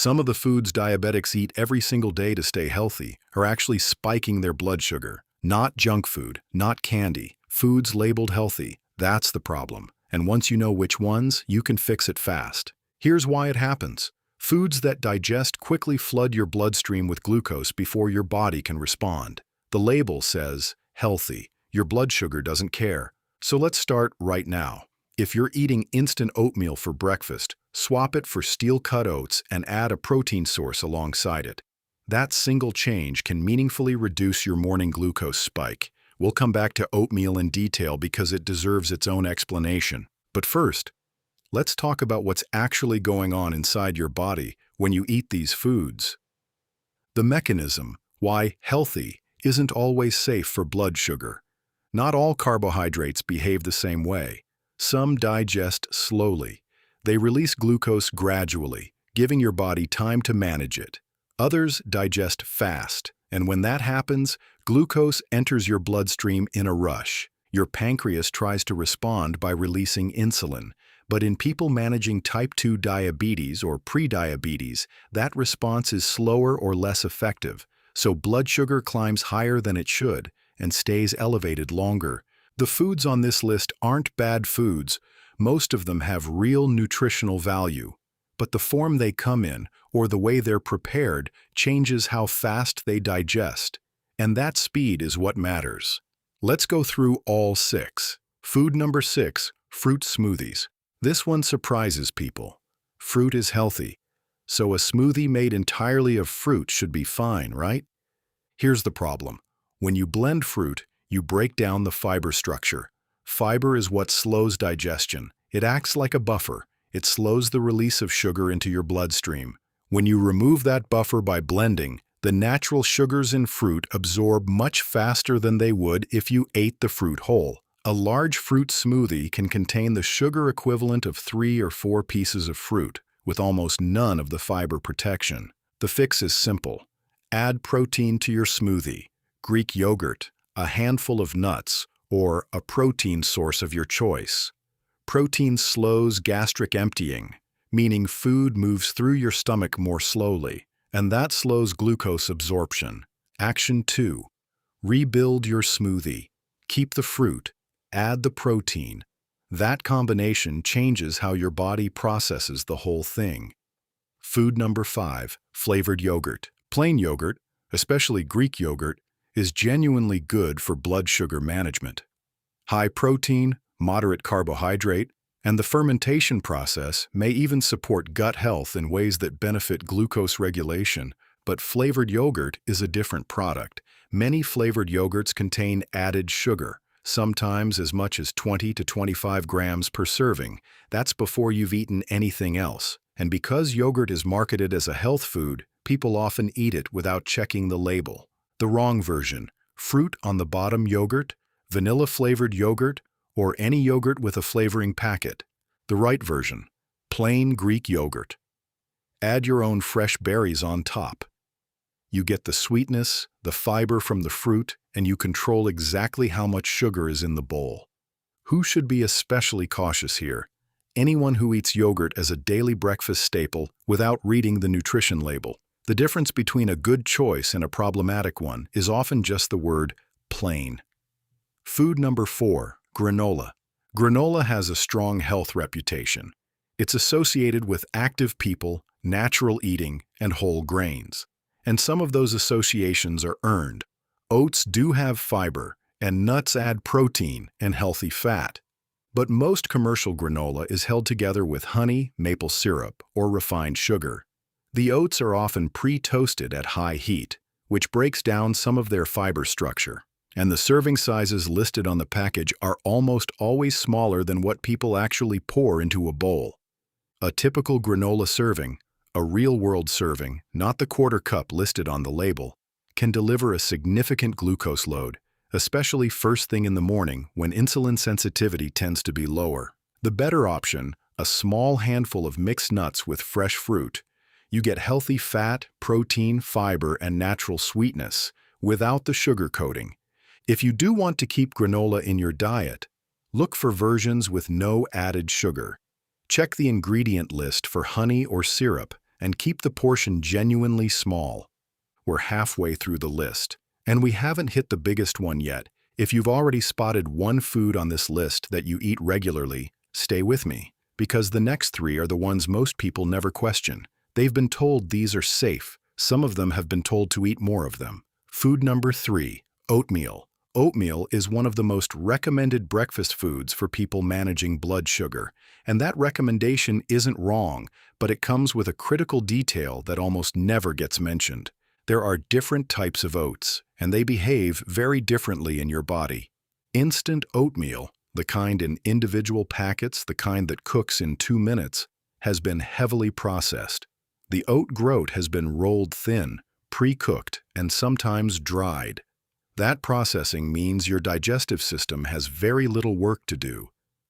Some of the foods diabetics eat every single day to stay healthy are actually spiking their blood sugar. Not junk food, not candy. Foods labeled healthy. That's the problem. And once you know which ones, you can fix it fast. Here's why it happens. Foods that digest quickly flood your bloodstream with glucose before your body can respond. The label says, healthy. Your blood sugar doesn't care. So let's start right now. If you're eating instant oatmeal for breakfast, swap it for steel-cut oats and add a protein source alongside it. That single change can meaningfully reduce your morning glucose spike. We'll come back to oatmeal in detail because it deserves its own explanation. But first, let's talk about what's actually going on inside your body when you eat these foods. The mechanism, why healthy, isn't always safe for blood sugar. Not all carbohydrates behave the same way. Some digest slowly. They release glucose gradually, giving your body time to manage it. Others digest fast, and when that happens, glucose enters your bloodstream in a rush. Your pancreas tries to respond by releasing insulin. But in people managing type 2 diabetes or prediabetes, that response is slower or less effective, so blood sugar climbs higher than it should and stays elevated longer. The foods on this list aren't bad foods. Most of them have real nutritional value. But the form they come in, or the way they're prepared, changes how fast they digest. And that speed is what matters. Let's go through all 6. Food number 6, fruit smoothies. This one surprises people. Fruit is healthy, so a smoothie made entirely of fruit should be fine, right? Here's the problem. When you blend fruit, you break down the fiber structure. Fiber is what slows digestion. It acts like a buffer. It slows the release of sugar into your bloodstream. When you remove that buffer by blending, the natural sugars in fruit absorb much faster than they would if you ate the fruit whole. A large fruit smoothie can contain the sugar equivalent of 3 or 4 pieces of fruit, with almost none of the fiber protection. The fix is simple. Add protein to your smoothie. Greek yogurt, a handful of nuts, or a protein source of your choice. Protein slows gastric emptying, meaning food moves through your stomach more slowly, and that slows glucose absorption. Action 2. Rebuild your smoothie. Keep the fruit. Add the protein. That combination changes how your body processes the whole thing. Food number 5, flavored yogurt. Plain yogurt, especially Greek yogurt, is genuinely good for blood sugar management. High protein, moderate carbohydrate, and the fermentation process may even support gut health in ways that benefit glucose regulation, but flavored yogurt is a different product. Many flavored yogurts contain added sugar, sometimes as much as 20 to 25 grams per serving. That's before you've eaten anything else. And because yogurt is marketed as a health food, people often eat it without checking the label. The wrong version, fruit on the bottom yogurt, vanilla-flavored yogurt, or any yogurt with a flavoring packet. The right version, plain Greek yogurt. Add your own fresh berries on top. You get the sweetness, the fiber from the fruit, and you control exactly how much sugar is in the bowl. Who should be especially cautious here? Anyone who eats yogurt as a daily breakfast staple without reading the nutrition label. The difference between a good choice and a problematic one is often just the word plain. Food number 4, granola. Granola has a strong health reputation. It's associated with active people, natural eating, and whole grains. And some of those associations are earned. Oats do have fiber, and nuts add protein and healthy fat. But most commercial granola is held together with honey, maple syrup, or refined sugar. The oats are often pre-toasted at high heat, which breaks down some of their fiber structure. And the serving sizes listed on the package are almost always smaller than what people actually pour into a bowl. A typical granola serving, a real-world serving, not the quarter cup listed on the label, can deliver a significant glucose load, especially first thing in the morning when insulin sensitivity tends to be lower. The better option, a small handful of mixed nuts with fresh fruit. You get healthy fat, protein, fiber, and natural sweetness without the sugar coating. If you do want to keep granola in your diet, look for versions with no added sugar. Check the ingredient list for honey or syrup and keep the portion genuinely small. We're halfway through the list, and we haven't hit the biggest one yet. If you've already spotted one food on this list that you eat regularly, stay with me, because the next three are the ones most people never question. They've been told these are safe. Some of them have been told to eat more of them. Food number 3, oatmeal. Oatmeal is one of the most recommended breakfast foods for people managing blood sugar, and that recommendation isn't wrong, but it comes with a critical detail that almost never gets mentioned. There are different types of oats, and they behave very differently in your body. Instant oatmeal, the kind in individual packets, the kind that cooks in 2 minutes, has been heavily processed. The oat groat has been rolled thin, pre-cooked, and sometimes dried. That processing means your digestive system has very little work to do.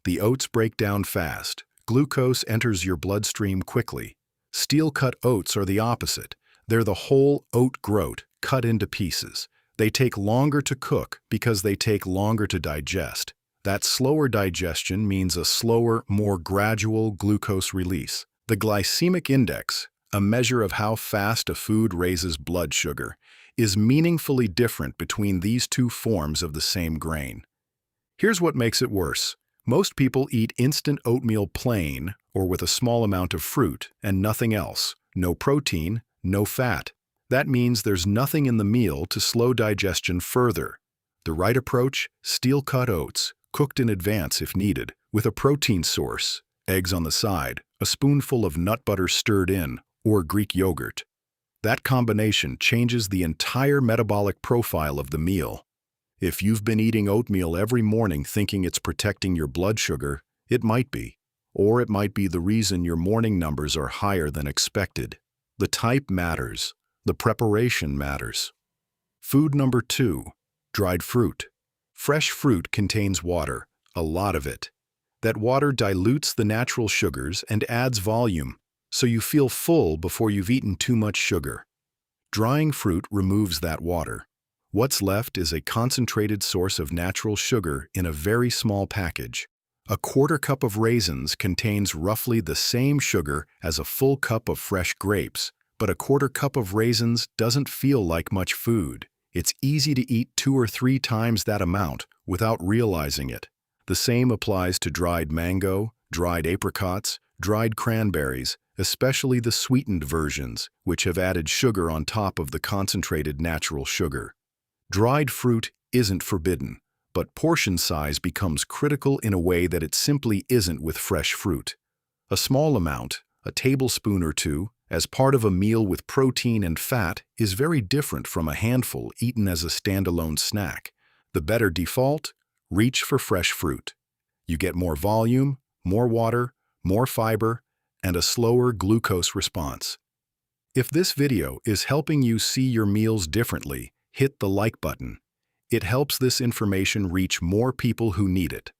The oats break down fast. Glucose enters your bloodstream quickly. Steel-cut oats are the opposite. They're the whole oat groat cut into pieces. They take longer to cook because they take longer to digest. That slower digestion means a slower, more gradual glucose release. The glycemic index, a measure of how fast a food raises blood sugar, is meaningfully different between these two forms of the same grain. Here's what makes it worse. Most people eat instant oatmeal plain or with a small amount of fruit and nothing else. No protein, no fat. That means there's nothing in the meal to slow digestion further. The right approach: steel-cut oats, cooked in advance if needed, with a protein source, eggs on the side, a spoonful of nut butter stirred in, or Greek yogurt. That combination changes the entire metabolic profile of the meal. If you've been eating oatmeal every morning thinking it's protecting your blood sugar, it might be. Or it might be the reason your morning numbers are higher than expected. The type matters. The preparation matters. Food number 2, dried fruit. Fresh fruit contains water, a lot of it. That water dilutes the natural sugars and adds volume, so you feel full before you've eaten too much sugar. Drying fruit removes that water. What's left is a concentrated source of natural sugar in a very small package. A quarter cup of raisins contains roughly the same sugar as a full cup of fresh grapes, but a quarter cup of raisins doesn't feel like much food. It's easy to eat 2 or 3 times that amount without realizing it. The same applies to dried mango, dried apricots, dried cranberries, especially the sweetened versions, which have added sugar on top of the concentrated natural sugar. Dried fruit isn't forbidden, but portion size becomes critical in a way that it simply isn't with fresh fruit. A small amount, a tablespoon or 2, as part of a meal with protein and fat is very different from a handful eaten as a standalone snack. The better default: reach for fresh fruit. You get more volume, more water, more fiber, and a slower glucose response. If this video is helping you see your meals differently, hit the like button. It helps this information reach more people who need it.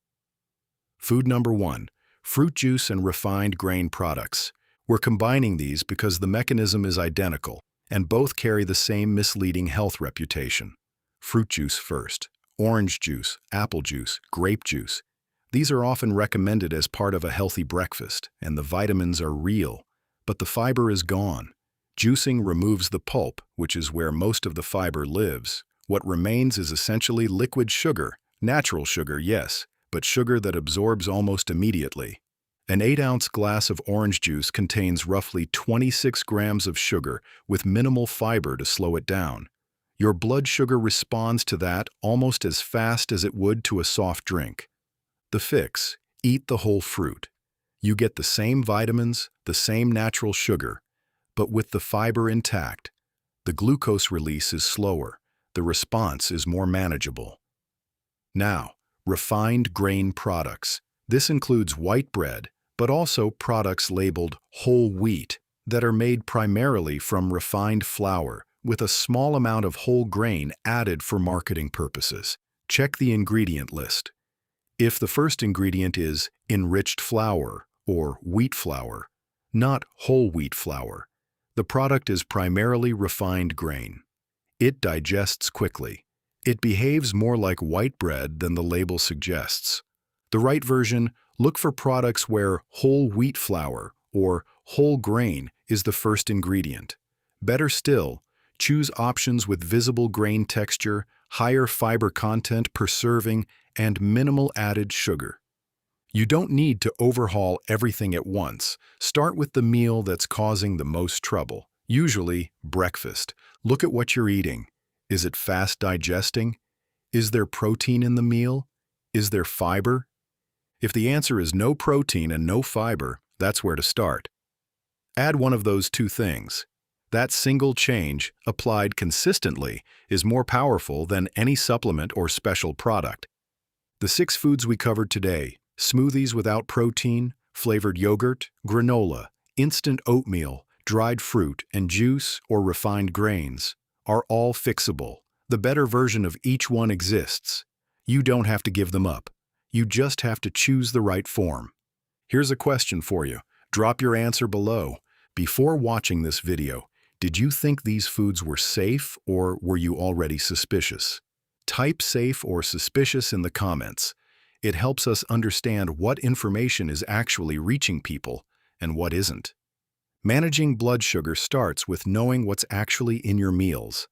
Food number 1, fruit juice and refined grain products. We're combining these because the mechanism is identical, and both carry the same misleading health reputation. Fruit juice first. Orange juice, apple juice, grape juice. These are often recommended as part of a healthy breakfast, and the vitamins are real, but the fiber is gone. Juicing removes the pulp, which is where most of the fiber lives. What remains is essentially liquid sugar, natural sugar, yes, but sugar that absorbs almost immediately. An 8-ounce glass of orange juice contains roughly 26 grams of sugar with minimal fiber to slow it down. Your blood sugar responds to that almost as fast as it would to a soft drink. The fix: eat the whole fruit. You get the same vitamins, the same natural sugar, but with the fiber intact. The glucose release is slower. The response is more manageable. Now, refined grain products. This includes white bread, but also products labeled whole wheat that are made primarily from refined flour with a small amount of whole grain added for marketing purposes. Check the ingredient list. If the first ingredient is enriched flour or wheat flour, not whole wheat flour, the product is primarily refined grain. It digests quickly. It behaves more like white bread than the label suggests. The right version: look for products where whole wheat flour or whole grain is the first ingredient. Better still, choose options with visible grain texture, higher fiber content per serving, and minimal added sugar. You don't need to overhaul everything at once. Start with the meal that's causing the most trouble, usually breakfast. Look at what you're eating. Is it fast digesting? Is there protein in the meal? Is there fiber? If the answer is no protein and no fiber, that's where to start. Add one of those two things. That single change, applied consistently, is more powerful than any supplement or special product. The 6 foods we covered today: smoothies without protein, flavored yogurt, granola, instant oatmeal, dried fruit and juice or refined grains, are all fixable. The better version of each one exists. You don't have to give them up. You just have to choose the right form. Here's a question for you. Drop your answer below. Before watching this video, did you think these foods were safe, or were you already suspicious? Type safe or suspicious in the comments. It helps us understand what information is actually reaching people and what isn't. Managing blood sugar starts with knowing what's actually in your meals.